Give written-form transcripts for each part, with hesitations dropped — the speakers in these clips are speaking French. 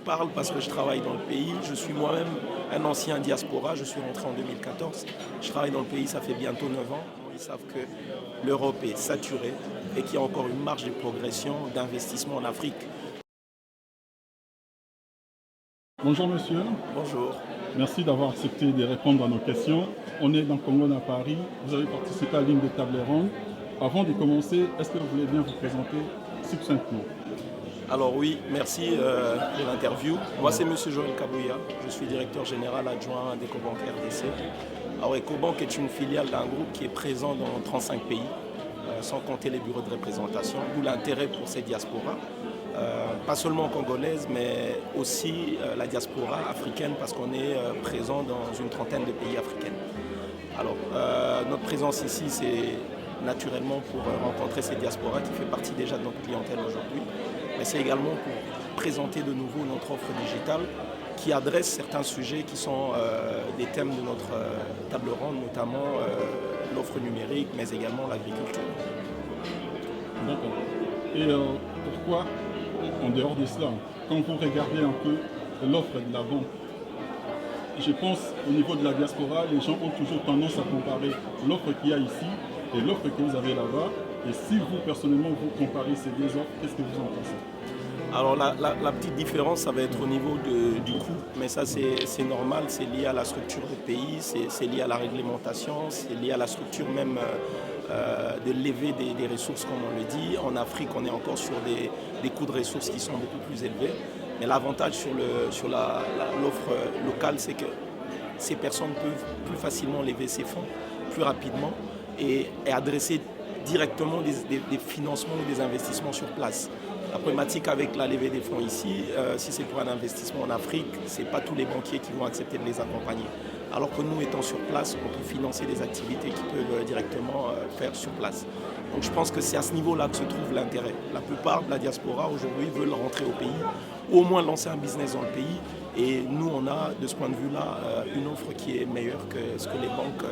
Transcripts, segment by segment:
parle parce que je travaille dans le pays. Je suis moi-même un ancien diaspora. Je suis rentré en 2014. Je travaille dans le pays, ça fait bientôt 9 ans. Ils savent que l'Europe est saturée et qu'il y a encore une marge de progression, d'investissement en Afrique. Bonjour monsieur, Bonjour. merci d'avoir accepté de répondre à nos questions. On est dans Congo à Paris, vous avez participé à l'une des tables rondes. Avant de commencer, est-ce que vous voulez bien vous présenter succinctement? Alors oui, merci de l'interview. Moi c'est Monsieur Joël Kabouya, je suis directeur général adjoint d'Ecobank RDC. Alors Ecobank est une filiale d'un groupe qui est présent dans 35 pays, sans compter les bureaux de représentation, d'où l'intérêt pour ces diasporas. Pas seulement congolaise, mais aussi la diaspora africaine, parce qu'on est présent dans une trentaine de pays africains. Alors, notre présence ici, c'est naturellement pour rencontrer ces diasporas qui fait partie déjà de notre clientèle aujourd'hui, mais c'est également pour présenter de nouveau notre offre digitale qui adresse certains sujets qui sont des thèmes de notre table ronde, notamment l'offre numérique, mais également l'agriculture. D'accord. Et pourquoi, en dehors de cela, quand vous regardez un peu l'offre de la banque, je pense au niveau de la diaspora, les gens ont toujours tendance à comparer l'offre qu'il y a ici et l'offre que vous avez là-bas. Et si vous, personnellement, vous comparez ces deux offres, qu'est-ce que vous en pensez? Alors la petite différence, ça va être au niveau du coût, mais ça c'est normal, c'est lié à la structure du pays, c'est lié à la réglementation, c'est lié à la structure même de lever des ressources, comme on le dit. En Afrique, on est encore sur des coûts de ressources qui sont beaucoup plus élevés. Mais l'avantage sur l'offre locale, c'est que ces personnes peuvent plus facilement lever ces fonds, plus rapidement, et adresser directement des financements ou des investissements sur place. La problématique avec la levée des fonds ici, si c'est pour un investissement en Afrique, ce n'est pas tous les banquiers qui vont accepter de les accompagner. Alors que nous, étant sur place, on peut financer des activités qu'ils peuvent directement faire sur place. Donc je pense que c'est à ce niveau-là que se trouve l'intérêt. La plupart de la diaspora aujourd'hui veulent rentrer au pays, ou au moins lancer un business dans le pays. Et nous, on a, de ce point de vue-là, une offre qui est meilleure que ce que les banques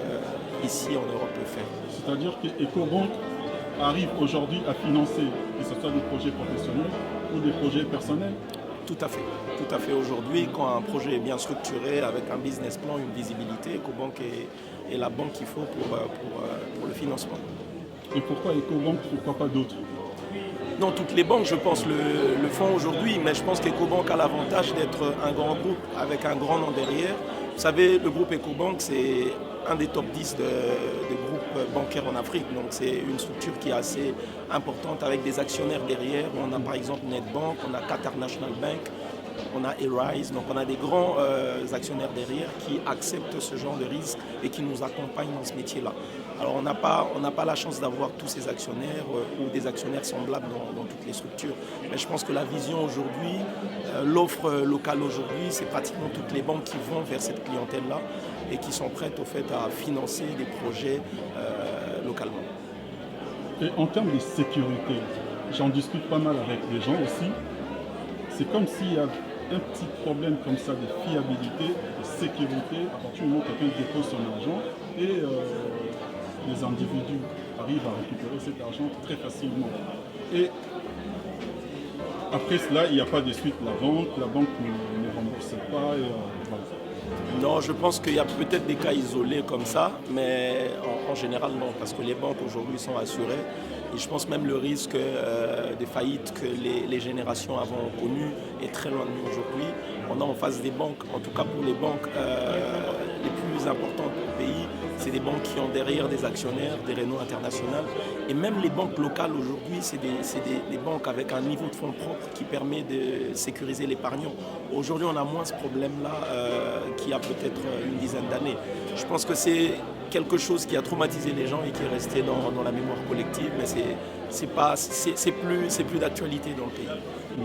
ici en Europe peuvent faire. C'est-à-dire que EcoBank arrive aujourd'hui à financer, que ce soit des projets professionnels ou des projets personnels? Tout à fait. Tout à fait. Aujourd'hui, quand un projet est bien structuré, avec un business plan, une visibilité, EcoBank est la banque qu'il faut pour le financement. Et pourquoi EcoBank, pourquoi pas d'autres? Non, toutes les banques, je pense, le font aujourd'hui, mais je pense qu'EcoBank a l'avantage d'être un grand groupe avec un grand nom derrière. Vous savez, le groupe EcoBank, c'est un des top 10 de groupes bancaires en Afrique. Donc c'est une structure qui est assez importante avec des actionnaires derrière. On a par exemple Netbank, on a Qatar National Bank, on a Arise. Donc on a des grands actionnaires derrière qui acceptent ce genre de risque et qui nous accompagnent dans ce métier-là. Alors on n'a pas la chance d'avoir tous ces actionnaires ou des actionnaires semblables dans toutes les structures. Mais je pense que la vision aujourd'hui, l'offre locale aujourd'hui, c'est pratiquement toutes les banques qui vont vers cette clientèle-là et qui sont prêtes au fait à financer des projets localement. Et en termes de sécurité, j'en discute pas mal avec des gens aussi. C'est comme s'il y a un petit problème comme ça de fiabilité, de sécurité, à partir du moment où quelqu'un dépose son argent et les individus arrivent à récupérer cet argent très facilement. Et après cela, il n'y a pas de suite la banque ne rembourse pas. Et, voilà. Non, je pense qu'il y a peut-être des cas isolés comme ça, mais en général non, parce que les banques aujourd'hui sont assurées. Et je pense même le risque de faillite que les générations avant ont connu est très loin de nous aujourd'hui. On a en face des banques, en tout cas pour les banques les plus importantes du pays, c'est des banques qui ont derrière des actionnaires, des réseaux internationaux. Et même les banques locales aujourd'hui, c'est des banques avec un niveau de fonds propres qui permet de sécuriser l'épargnant. Aujourd'hui, on a moins ce problème-là qu'il y a peut-être une dizaine d'années. Je pense que c'est quelque chose qui a traumatisé les gens et qui est resté dans la mémoire collective, mais c'est plus d'actualité dans le pays.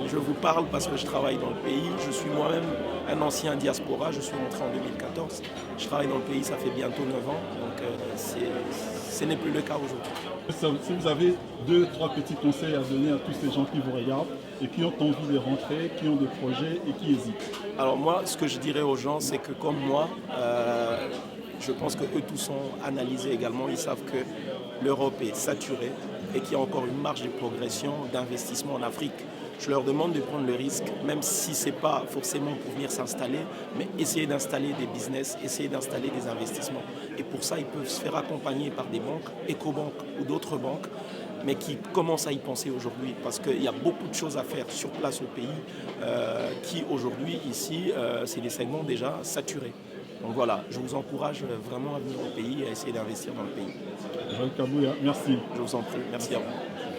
Je vous parle parce que je travaille dans le pays. Je suis moi-même un ancien diaspora. Je suis rentré en 2014. Je travaille dans le pays, ça fait bientôt 9 ans. Donc ce n'est plus le cas aujourd'hui. Si vous avez 2-3 petits conseils à donner à tous ces gens qui vous regardent et qui ont envie de rentrer, qui ont des projets et qui hésitent. Alors moi, ce que je dirais aux gens, c'est que comme moi, je pense qu'eux tous sont analysés également. Ils savent que l'Europe est saturée et qu'il y a encore une marge de progression, d'investissement en Afrique. je leur demande de prendre le risque, même si ce n'est pas forcément pour venir s'installer, mais essayer d'installer des business, essayer d'installer des investissements. Et pour ça, ils peuvent se faire accompagner par des banques, Ecobank ou d'autres banques, mais qui commencent à y penser aujourd'hui, parce qu'il y a beaucoup de choses à faire sur place au pays, qui aujourd'hui, ici, c'est des segments déjà saturés. Donc voilà, je vous encourage vraiment à venir au pays et à essayer d'investir dans le pays. Joël Kabouya, merci. Je vous en prie, merci à vous.